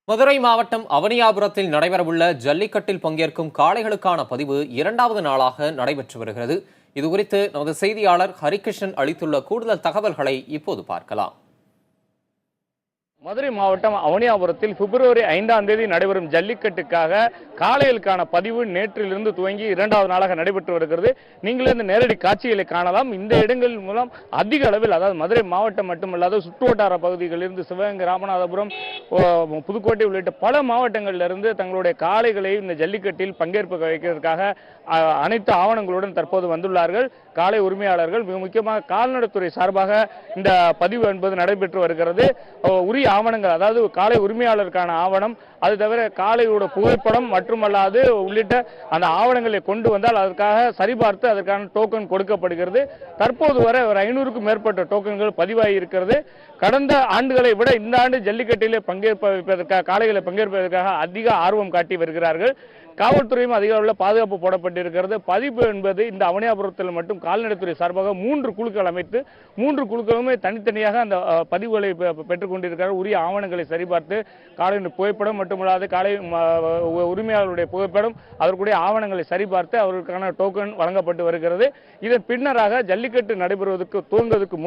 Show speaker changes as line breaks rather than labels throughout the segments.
மதுரை மாவட்டம் அவனியாபுரத்தில் நடைபெறவுள்ள ஜல்லிக்கட்டில் பங்கேற்கும் காளைகளுக்கான பதிவு இரண்டாவது நாளாக நடைபெற்று வருகிறது. இதுகுறித்து நமது செய்தியாளர் ஹரிகிருஷ்ணன் அளித்துள்ள கூடுதல் தகவல்களை இப்போது பார்க்கலாம்.
மதுரை மாவட்டம் அவனியாபுரத்தில் பிப்ரவரி 5ஆம் தேதி நடைபெறும் ஜல்லிக்கட்டுக்காக காளைகளுக்கான பதிவு நேற்றிலிருந்து துவங்கி இரண்டாவது நாளாக நடைபெற்று வருகிறது. நீங்களே இந்த நேரடி காட்சிகளை காணலாம். இந்த இடங்கள் மூலம் அதிக அளவில், அதாவது மதுரை மாவட்டம் மட்டுமல்லாத சுற்றுவட்டார பகுதிகளிலிருந்து சிவகங்கை, ராமநாதபுரம், புதுக்கோட்டை உள்ளிட்ட பல மாவட்டங்களிலிருந்து தங்களுடைய காளைகளை இந்த ஜல்லிக்கட்டில் பங்கேற்பு வைக்கிறதுக்காக அனைத்து ஆவணங்களுடன் தற்போது வந்துள்ளார்கள் காளை உரிமையாளர்கள். மிக முக்கியமாக கால்நடைத்துறை சார்பாக இந்த பதிவு என்பது நடைபெற்று வருகிறது. உரிய ஆவணங்கள், அதாவது காளை உரிமையாளருக்கான ஆவணம், அது தவிர காளையோட புகைப்படம் மட்டுமல்லாது உள்ளிட்ட அந்த ஆவணங்களை கொண்டு வந்தால் அதற்காக சரிபார்த்து அதற்கான டோக்கன் கொடுக்கப்படுகிறது. தற்போது வரை ஒரு 500க்கும் மேற்பட்ட டோக்கன்கள் பதிவாகி இருக்கிறது. கடந்த ஆண்டுகளை விட இந்த ஆண்டு ஜல்லிக்கட்டிலே பங்கேற்பதற்காக, காளைகளை பங்கேற்பதற்காக அதிக ஆர்வம் காட்டி வருகிறார்கள். காவல்துறையும் அதிக அளவில் பாதுகாப்பு போடப்பட்டிருக்கிறது. பதிவு என்பது இந்த அவனியாபுரத்தில் மட்டும் கால்நடைத்துறை சார்பாக 3 குழுக்கள் அமைத்து 3 குழுக்களுமே தனித்தனியாக அந்த பதிவுகளை பெற்றுக் கொண்டிருக்கிறார்கள். உரிய ஆவணங்களை சரிபார்த்து காளையின் புகைப்படம் மட்டுமல்லாது காளை உரிமையாளருடைய புகைப்படம், அதற்குரிய ஆவணங்களை சரிபார்த்து அவர்களுக்கான டோக்கன் வழங்கப்பட்டு வருகிறது. இதன் பின்னராக ஜல்லிக்கட்டு நடைபெறுவதற்கு துவங்குவதற்கு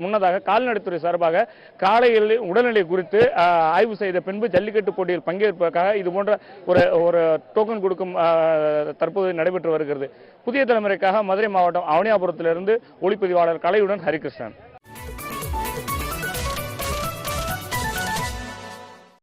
முன்னதாக கால்நடைத்துறை சார்பாக காளைகளின் உடல்நிலை குறித்து ஆய்வு செய்த பின்பு ஜல்லிக்கட்டு போட்டியில் பங்கேற்பதற்காக இது போன்ற ஒரு டோக்கன் கொடுக்கும் தற்போது நடைபெற்று வருகிறது. புதிய தலைமுறைக்காக மதுரை மாவட்டம் அவனியாபுரத்திலிருந்து ஒளிப்பதிவாளர் கலையுடன் ஹரிகிருஷ்ணன்.